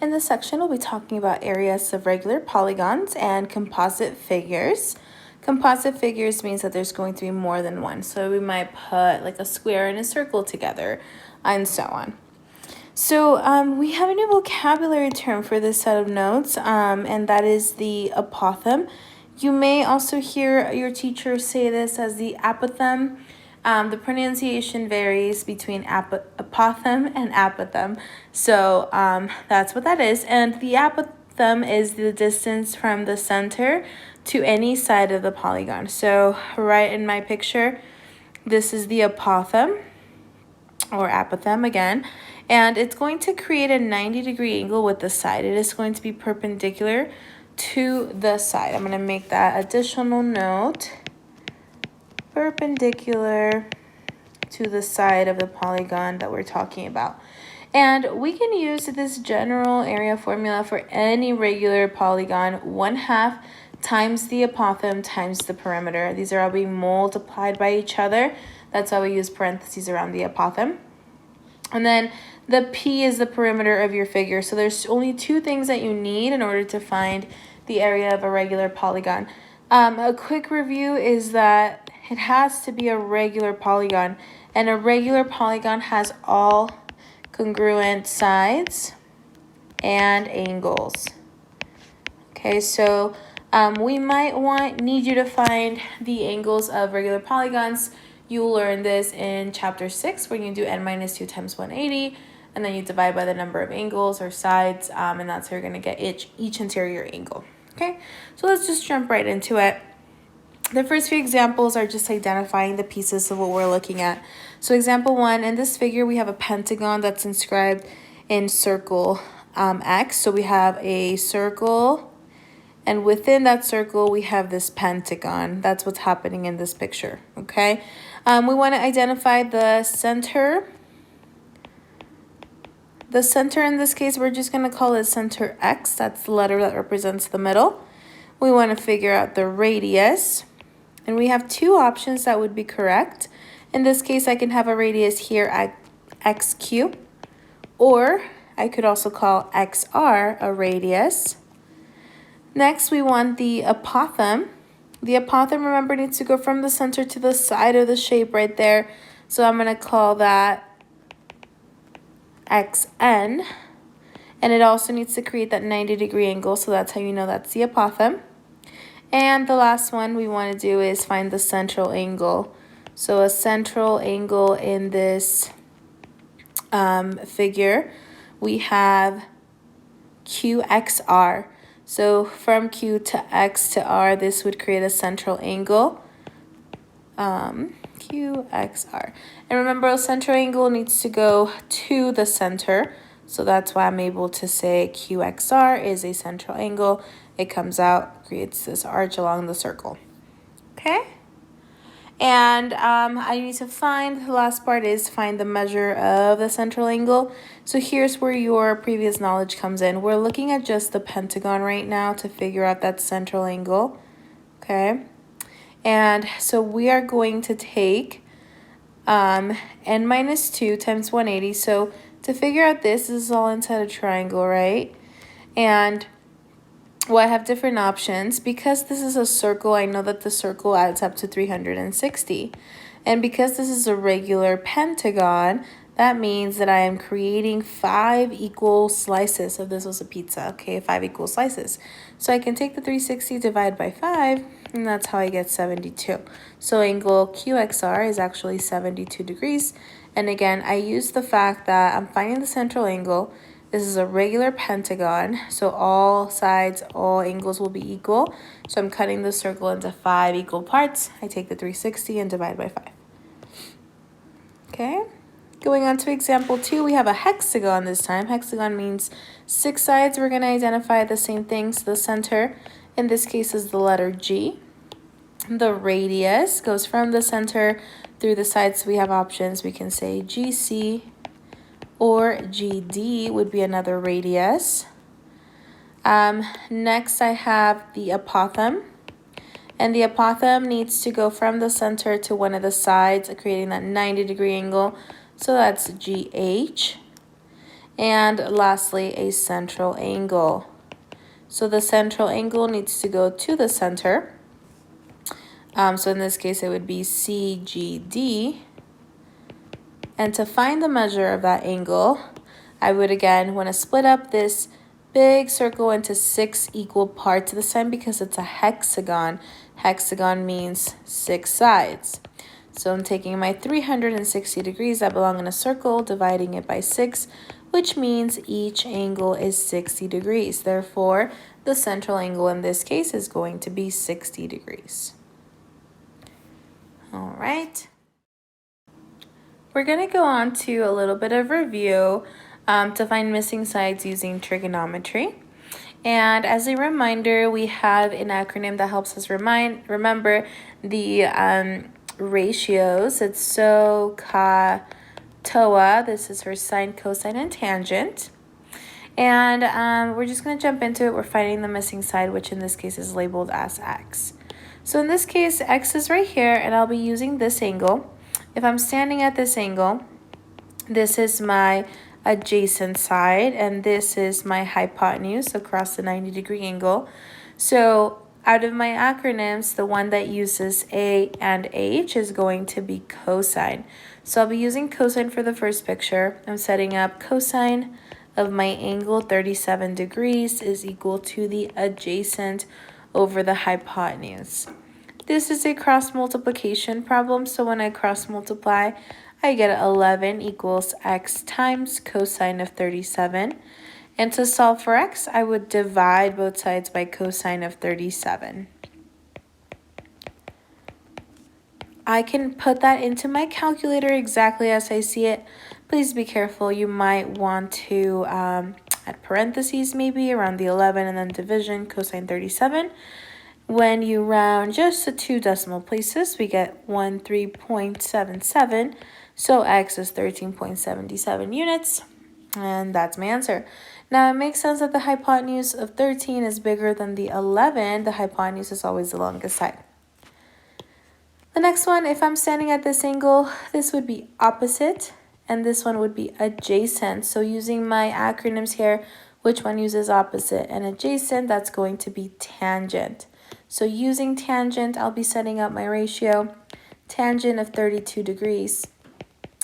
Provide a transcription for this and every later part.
In this section, we'll be talking about areas of regular polygons and composite figures. Composite figures means that there's going to be more than one. So we might put like a square and a circle together and so on. So we have a new vocabulary term for this set of notes, and that is the apothem. You may also hear your teacher say this as the apothem. The pronunciation varies between apothem and apothem. So that's what that is. And the apothem is the distance from the center to any side of the polygon. So right in my picture, this is the apothem or apothem again. And it's going to create a 90-degree angle with the side. It is going to be perpendicular to the side. I'm going to make that additional note. Perpendicular to the side of the polygon that we're talking about. And we can use this general area formula for any regular polygon, 1/2 times the apothem times the perimeter. These are all being multiplied by each other. That's why we use parentheses around the apothem. And then the P is the perimeter of your figure. So there's only two things that you need in order to find the area of a regular polygon. A quick review is that it has to be a regular polygon, and a regular polygon has all congruent sides and angles. Okay, so we might need you to find the angles of regular polygons. You'll learn this in chapter 6 when you do n-2 times 180, and then you divide by the number of angles or sides, and that's how you're going to get each interior angle. Okay, so let's just jump right into it. The first few examples are just identifying the pieces of what we're looking at. So example 1, in this figure, we have a pentagon that's inscribed in circle X. So we have a circle, and within that circle, we have this pentagon. That's what's happening in this picture, okay? We want to identify the center. The center in this case, we're just going to call it center X. That's the letter that represents the middle. We want to figure out the radius. And we have two options that would be correct. In this case, I can have a radius here at XQ, or I could also call XR a radius. Next, we want the apothem. The apothem, remember, needs to go from the center to the side of the shape right there. So I'm going to call that XN. And it also needs to create that 90-degree angle, so that's how you know that's the apothem. And the last one we want to do is find the central angle. So a central angle in this figure, we have QXR. So from Q to X to R, this would create a central angle, QXR. And remember, a central angle needs to go to the center. So that's why I'm able to say QXR is a central angle. It comes out, creates this arch along the circle. Okay? And I need to find, the last part is find the measure of the central angle. So here's where your previous knowledge comes in. We're looking at just the pentagon right now to figure out that central angle. Okay? And so we are going to take n-2 times 180. So to figure out this is all inside a triangle, right? And well, I have different options. Because this is a circle, I know that the circle adds up to 360. And because this is a regular pentagon, that means that I am creating 5 equal slices. So this was a pizza, okay, 5 equal slices. So I can take the 360, divide by 5, and that's how I get 72. So angle QXR is actually 72 degrees. And again, I use the fact that I'm finding the central angle. This is a regular pentagon, so all sides, all angles will be equal. So I'm cutting the circle into 5 equal parts. I take the 360 and divide by 5. Okay, going on to example 2, we have a hexagon this time. Hexagon means 6 sides. We're going to identify the same things. The center, in this case, is the letter G. The radius goes from the center through the sides. So we have options. We can say GC, or GD would be another radius. Next, I have the apothem. And the apothem needs to go from the center to one of the sides, creating that 90-degree angle. So that's GH. And lastly, a central angle. So the central angle needs to go to the center. So in this case, it would be CGD. And to find the measure of that angle, I would again want to split up this big circle into 6 equal parts this time because it's a hexagon. Hexagon means 6 sides. So I'm taking my 360 degrees that belong in a circle, dividing it by 6, which means each angle is 60 degrees. Therefore, the central angle in this case is going to be 60 degrees. All right. We're going to go on to a little bit of review to find missing sides using trigonometry. And as a reminder, we have an acronym that helps us remember the ratios. It's SO, CA, TOA. This is for sine, cosine, and tangent. And we're just going to jump into it. We're finding the missing side, which in this case is labeled as x. So in this case, x is right here, and I'll be using this angle. If I'm standing at this angle, this is my adjacent side, and this is my hypotenuse across the 90-degree angle. So out of my acronyms, the one that uses A and H is going to be cosine. So I'll be using cosine for the first picture. I'm setting up cosine of my angle 37 degrees is equal to the adjacent over the hypotenuse. This is a cross multiplication problem, so when I cross multiply, I get 11 equals x times cosine of 37. And to solve for x, I would divide both sides by cosine of 37. I can put that into my calculator exactly as I see it. Please be careful. You might want to add parentheses maybe around the 11 and then division cosine 37. When you round just to 2 decimal places, we get 13.77. So x is 13.77 units, and that's my answer. Now, it makes sense that the hypotenuse of 13 is bigger than the 11. The hypotenuse is always the longest side. The next one, if I'm standing at this angle, this would be opposite, and this one would be adjacent. So using my acronyms here, which one uses opposite and adjacent? That's going to be tangent. So using tangent, I'll be setting up my ratio. Tangent of 32 degrees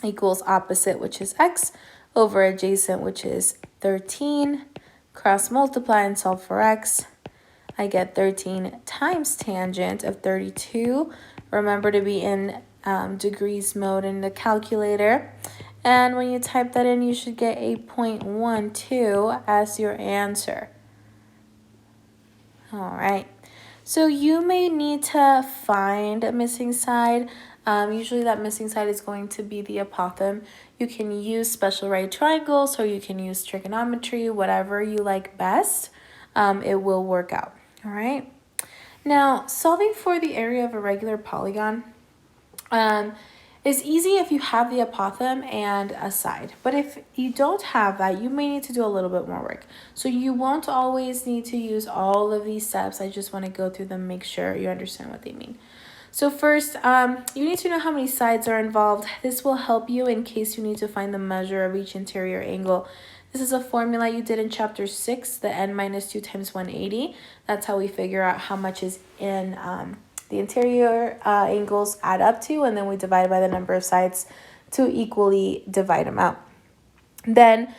equals opposite, which is x, over adjacent, which is 13. Cross multiply and solve for x. I get 13 times tangent of 32. Remember to be in degrees mode in the calculator. And when you type that in, you should get 8.12 as your answer. All right. So you may need to find a missing side. Usually that missing side is going to be the apothem. You can use special right triangles or you can use trigonometry, whatever you like best. It will work out. All right. Now, solving for the area of a regular polygon is easy if you have the apothem and a side. But if you don't have that, you may need to do a little bit more work. So you won't always need to use all of these steps. I just want to go through them, make sure you understand what they mean. So first, you need to know how many sides are involved. This will help you in case you need to find the measure of each interior angle. This is a formula you did in chapter 6, the n minus 2 times 180. That's how we figure out how much is in the interior angles add up to, and then we divide by the number of sides to equally divide them out. Then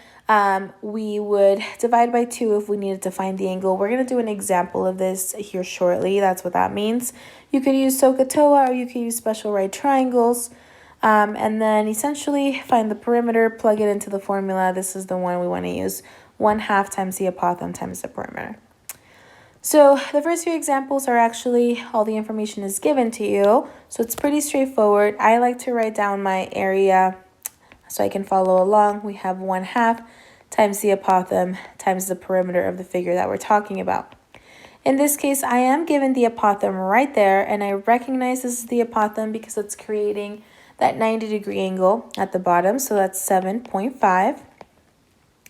we would divide by 2 if we needed to find the angle. We're going to do an example of this here shortly. That's what that means. You could use SOHCAHTOA or you could use special right triangles. And then essentially find the perimeter, plug it into the formula. This is the one we want to use. 1/2 times the apothem times the perimeter. So the first few examples are actually all the information is given to you. So it's pretty straightforward. I like to write down my area so I can follow along. We have 1/2 times the apothem times the perimeter of the figure that we're talking about. In this case, I am given the apothem right there, and I recognize this is the apothem because it's creating that 90-degree angle at the bottom. So that's 7.5.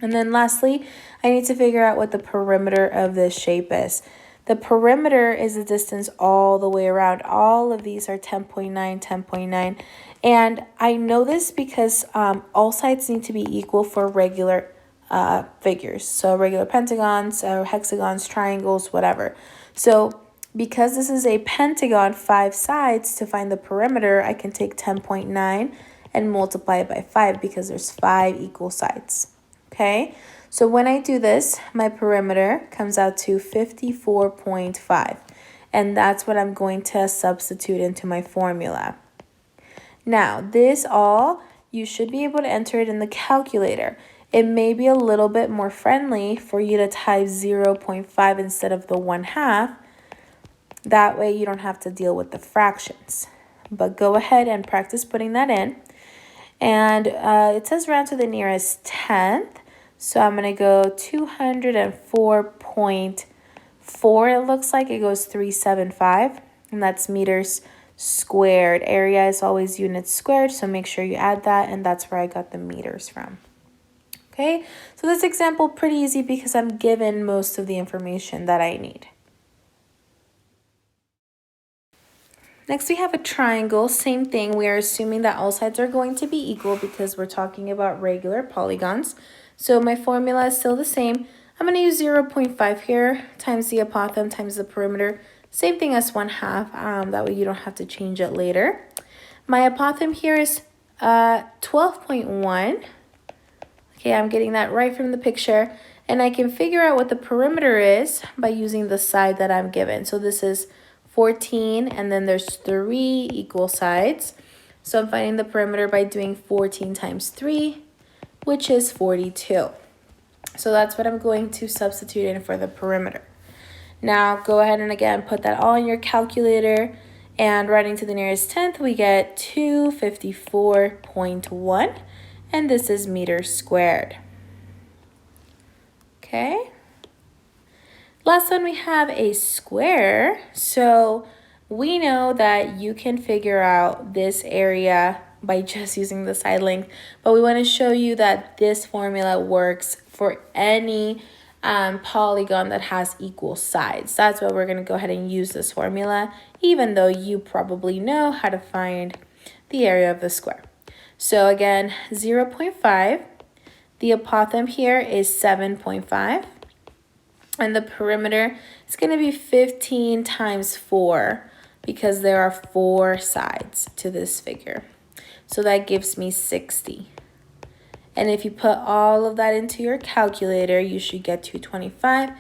And then lastly, I need to figure out what the perimeter of this shape is. The perimeter is the distance all the way around. All of these are 10.9, 10.9. And I know this because all sides need to be equal for regular figures. So regular pentagons or hexagons, triangles, whatever. So because this is a pentagon, 5 sides, to find the perimeter, I can take 10.9 and multiply it by 5 because there's 5 equal sides. Okay, so when I do this, my perimeter comes out to 54.5. And that's what I'm going to substitute into my formula. Now, this all, you should be able to enter it in the calculator. It may be a little bit more friendly for you to type 0.5 instead of the 1/2. That way you don't have to deal with the fractions. But go ahead and practice putting that in. And it says round to the nearest 10th. So I'm going to go 204.4. It looks like it goes 375. And that's meters squared. Area is always units squared, so make sure you add that, and that's where I got the meters from. Okay, so this example pretty easy because I'm given most of the information that I need. Next we have a triangle. Same thing, we are assuming that all sides are going to be equal because we're talking about regular polygons. So my formula is still the same. I'm going to use 0.5 here times the apothem times the perimeter. Same thing as 1/2, that way you don't have to change it later. My apothem here is 12.1. Okay, I'm getting that right from the picture. And I can figure out what the perimeter is by using the side that I'm given. So this is 14, and then there's 3 equal sides. So I'm finding the perimeter by doing 14 times 3, which is 42. So that's what I'm going to substitute in for the perimeter. Now go ahead and again put that all in your calculator, and running to the nearest 10th we get 254.1, and this is meters squared. Okay. Last one, we have a square. So we know that you can figure out this area by just using the side length, but we want to show you that this formula works for any polygon that has equal sides. That's why we're going to go ahead and use this formula, even though you probably know how to find the area of the square. So again, 0.5, the apothem here is 7.5, and the perimeter is going to be 15 times 4 because there are 4 sides to this figure. So that gives me 60. And if you put all of that into your calculator, you should get to 25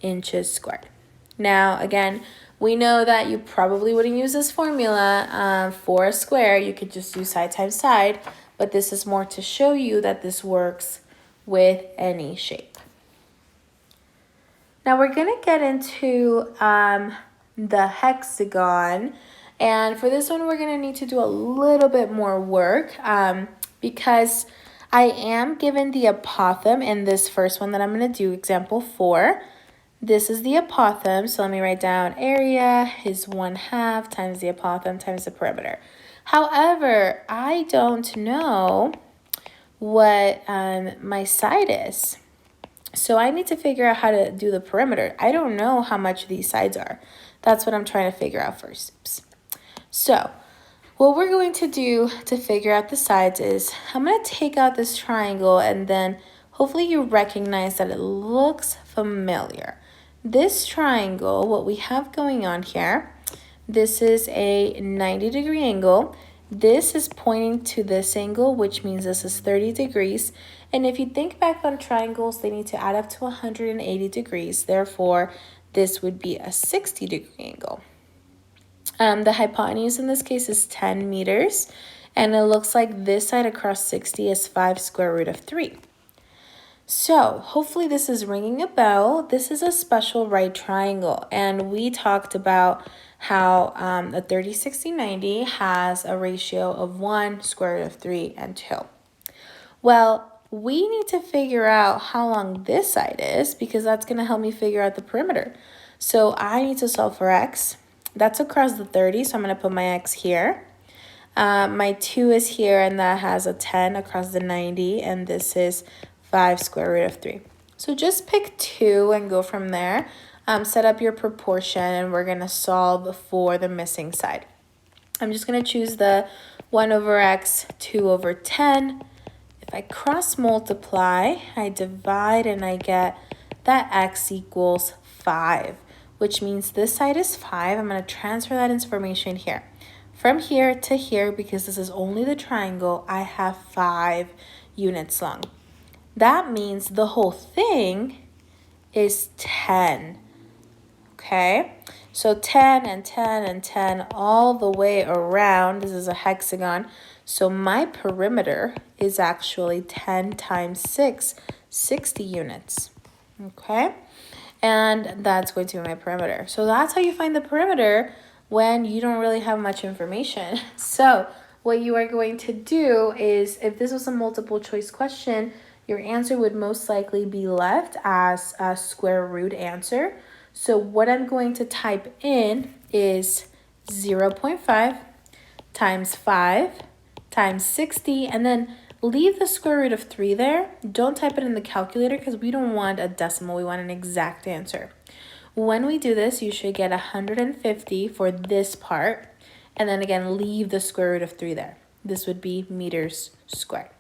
inches squared. Now, again, we know that you probably wouldn't use this formula for a square. You could just do side times side, but this is more to show you that this works with any shape. Now we're going to get into the hexagon. And for this one, we're going to need to do a little bit more work because I am given the apothem in this first one that I'm going to do, example 4. This is the apothem, so let me write down area is 1/2 times the apothem times the perimeter. However, I don't know what my side is. So I need to figure out how to do the perimeter. I don't know how much these sides are. That's what I'm trying to figure out first. So what we're going to do to figure out the sides is I'm going to take out this triangle, and then hopefully you recognize that it looks familiar. This triangle, what we have going on here, this is a 90-degree angle. This is pointing to this angle, which means this is 30 degrees. And if you think back on triangles, they need to add up to 180 degrees. Therefore, this would be a 60-degree angle. The hypotenuse in this case is 10 meters, and it looks like this side across 60 is 5 square root of 3. So hopefully this is ringing a bell. This is a special right triangle, and we talked about how a 30, 60, 90 has a ratio of 1 square root of 3 and 2. Well, we need to figure out how long this side is because that's going to help me figure out the perimeter. So I need to solve for x. That's across the 30, so I'm going to put my x here. My 2 is here, and that has a 10 across the 90, and this is 5 square root of 3. So just pick 2 and go from there. Set up your proportion, and we're going to solve for the missing side. I'm just going to choose the 1 over x, 2 over 10. If If I cross multiply, I divide and I get that x equals 5, which means this side is 5. I'm going to transfer that information here. From here to here, because this is only the triangle, I have 5 units long. That means the whole thing is 10. Okay, so 10 and 10 and 10 all the way around. This is a hexagon. So my perimeter is actually 10 times 6, 60 units. Okay, and that's going to be my perimeter. So that's how you find the perimeter when you don't really have much information. So what you are going to do is, if this was a multiple choice question, your answer would most likely be left as a square root answer. So what I'm going to type in is 0.5 times 5 times 60, and then leave the square root of 3 there. Don't type it in the calculator because we don't want a decimal. We want an exact answer. When we do this, you should get 150 for this part, and then again, leave the square root of 3 there. This would be meters squared.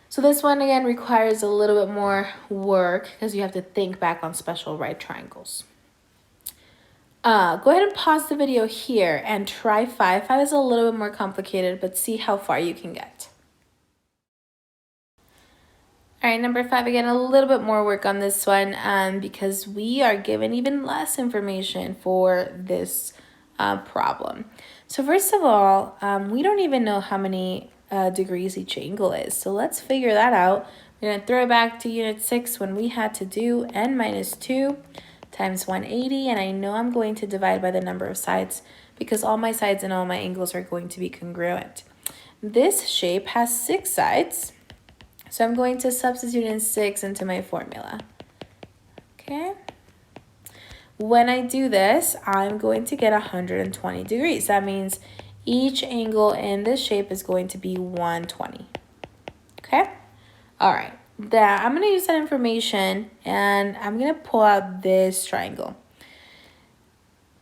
So this one, again, requires a little bit more work because you have to think back on special right triangles. Go ahead and pause the video here and try 5. 5 is a little bit more complicated, but see how far you can get. All right, number 5, again, a little bit more work on this one because we are given even less information for this problem. So first of all, we don't even know how many degrees each angle is. So let's figure that out. We're going to throw it back to unit 6 when we had to do n minus 2 times 180. And I know I'm going to divide by the number of sides because all my sides and all my angles are going to be congruent. This shape has 6 sides. So I'm going to substitute in 6 into my formula. Okay. When I do this, I'm going to get 120 degrees. That means each angle in this shape is going to be 120. Okay? All right. I'm going to use that information and I'm going to pull out this triangle.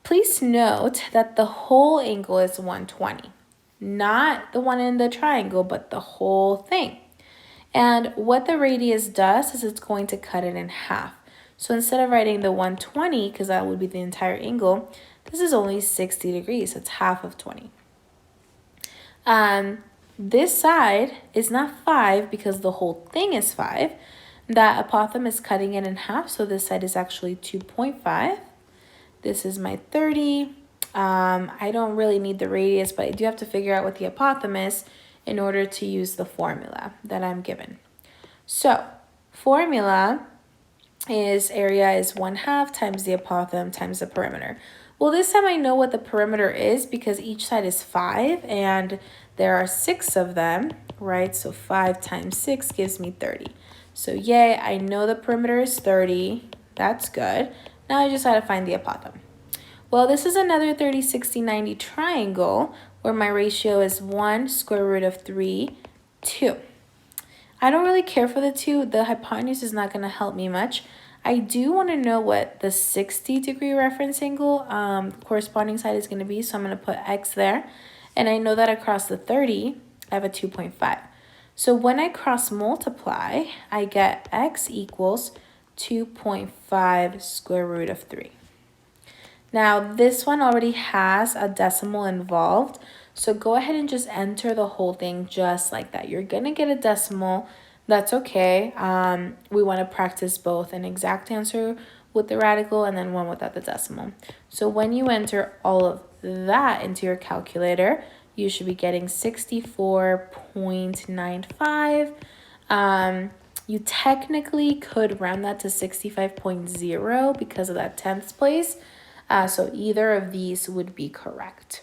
Please note that the whole angle is 120. Not the one in the triangle, but the whole thing. And what the radius does is it's going to cut it in half. So instead of writing the 120, because that would be the entire angle, this is only 60 degrees. It's half of 20. This side is not 5 because the whole thing is 5. That apothem is cutting it in half, so this side is actually 2.5. This is my 30. I don't really need the radius, but I do have to figure out what the apothem is in order to use the formula that I'm given. So formula is area is 1/2 times the apothem times the perimeter. Well, this time I know what the perimeter is because each side is 5 and there are 6 of them, right? So 5 times 6 gives me 30. So yay, I know the perimeter is 30. That's good. Now I just had to find the apothem. Well, this is another 30, 60, 90 triangle where my ratio is 1 square root of 3, 2. I don't really care for the 2. The hypotenuse is not going to help me much. I do want to know what the 60 degree reference angle corresponding side is going to be, so I'm going to put x there. And I know that across the 30, I have a 2.5. So when I cross multiply, I get x equals 2.5 square root of 3. Now, this one already has a decimal involved, so go ahead and just enter the whole thing just like that. You're going to get a decimal. That's okay. We want to practice both an exact answer with the radical and then one without the decimal. So when you enter all of that into your calculator, you should be getting 64.95. You technically could round that to 65.0 because of that 10th place. So either of these would be correct.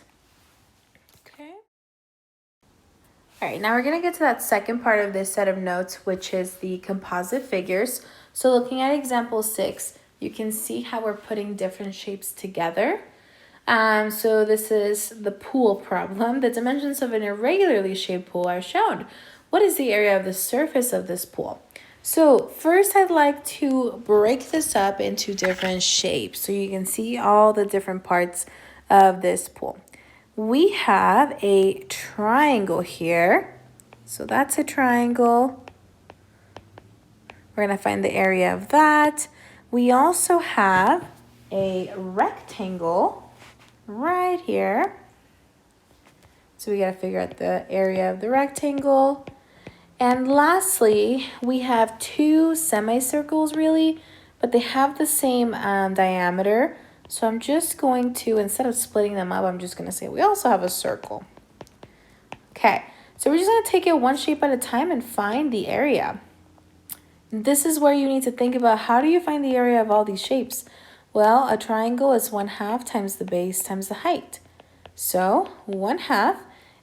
Okay. All right, now we're going to get to that second part of this set of notes, which is the composite figures. So looking at example 6, you can see how we're putting different shapes together. So this is the pool problem. The dimensions of an irregularly shaped pool are shown. What is the area of the surface of this pool? So first I'd like to break this up into different shapes so you can see all the different parts of this pool. We have a triangle here, So that's a triangle. We're going to find the area of that. We also have a rectangle right here. So we got to figure out the area of the rectangle. And lastly, we have two semicircles really, but they have the same diameter. So I'm just going to, instead of splitting them up, I'm just going to say we also have a circle. Okay, so we're just going to take it one shape at a time and find the area. This is where you need to think about, how do you find the area of all these shapes? Well, a triangle is 1/2 times the base times the height. So 1/2.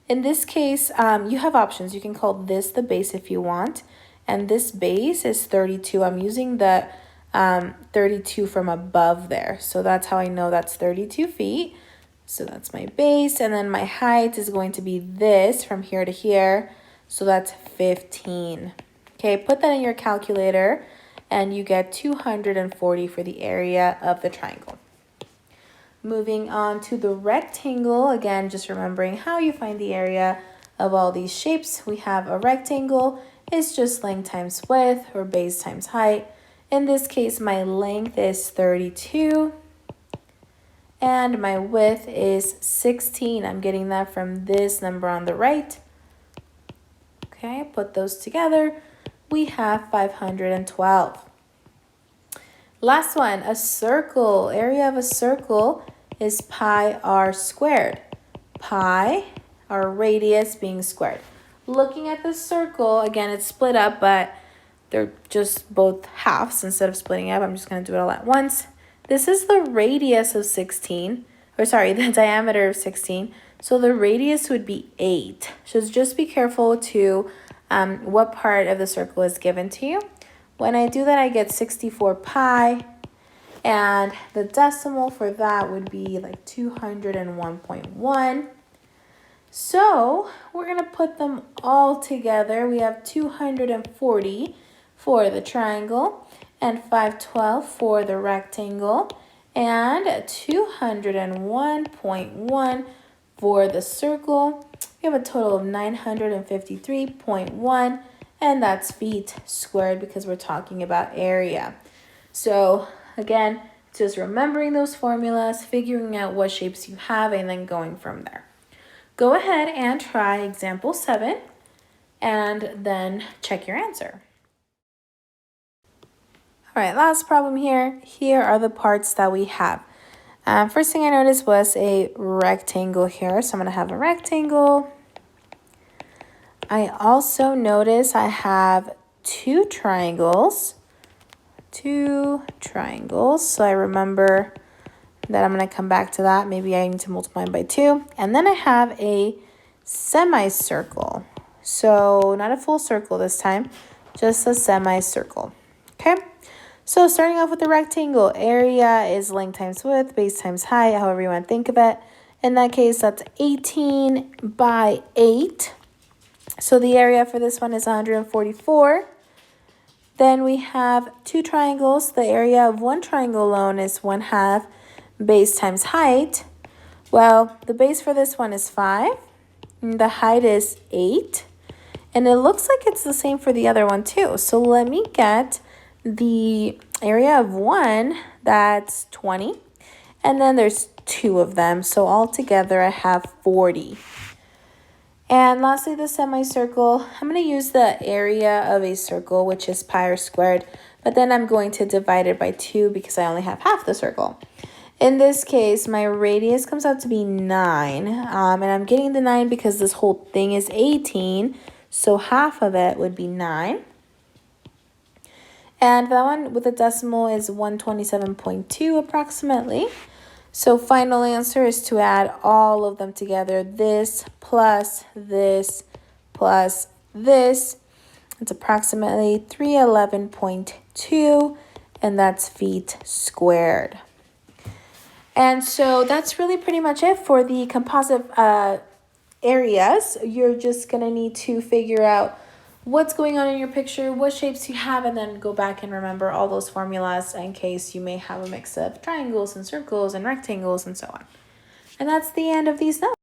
In this case, you have options. You can call this the base if you want. And this base is 32. I'm using the 32 from above there. So that's how I know that's 32 feet. So that's my base. And then my height is going to be this from here to here. So that's 15. Okay, put that in your calculator and you get 240 for the area of the triangle. Moving on to the rectangle, again, just remembering how you find the area of all these shapes. We have a rectangle is just length times width, or base times height. In this case, my length is 32 and my width is 16. I'm getting that from this number on the right. Okay, put those together. We have 512. Last one, a circle. Area of a circle is pi r squared. Pi, our radius, being squared. Looking at the circle, again, it's split up, but they're just both halves. Instead of splitting up, I'm just going to do it all at once. This is the radius of 16, or sorry, the diameter of 16. So the radius would be 8. So just be careful to what part of the circle is given to you. When I do that, I get 64 pi. And the decimal for that would be like 201.1. So we're going to put them all together. We have 240 for the triangle and 512 for the rectangle and 201.1 for the circle. We have a total of 953.1, and that's feet squared because we're talking about area. So again, just remembering those formulas, figuring out what shapes you have, and then going from there. Go ahead and try example 7, and then check your answer. All right, last problem here. Here are the parts that we have. First thing I noticed was a rectangle here. So I'm going to have a rectangle. I also notice I have two triangles. So I remember that I'm going to come back to that. Maybe I need to multiply by 2. And then I have a semicircle. So not a full circle this time, just a semicircle. Okay, so starting off with the rectangle, area is length times width, base times height, however you want to think of it. In that case, that's 18 by 8. So the area for this one is 144. Then we have two triangles. The area of one triangle alone is 1/2 base times height. Well, the base for this one is 5. And the height is 8. And it looks like it's the same for the other one too. So let me get the area of one, that's 20. And then there's two of them. So altogether I have 40. And lastly, the semicircle, I'm going to use the area of a circle, which is pi r squared, but then I'm going to divide it by 2 because I only have half the circle. In this case, my radius comes out to be 9, and I'm getting the 9 because this whole thing is 18, so half of it would be 9. And that one with a decimal is 127.2 approximately. So final answer is to add all of them together. This plus this plus this. It's approximately 311.2, and that's feet squared. And so that's really pretty much it for the composite areas. You're just going to need to figure out what's going on in your picture, what shapes you have, and then go back and remember all those formulas in case you may have a mix of triangles and circles and rectangles and so on. And that's the end of these notes.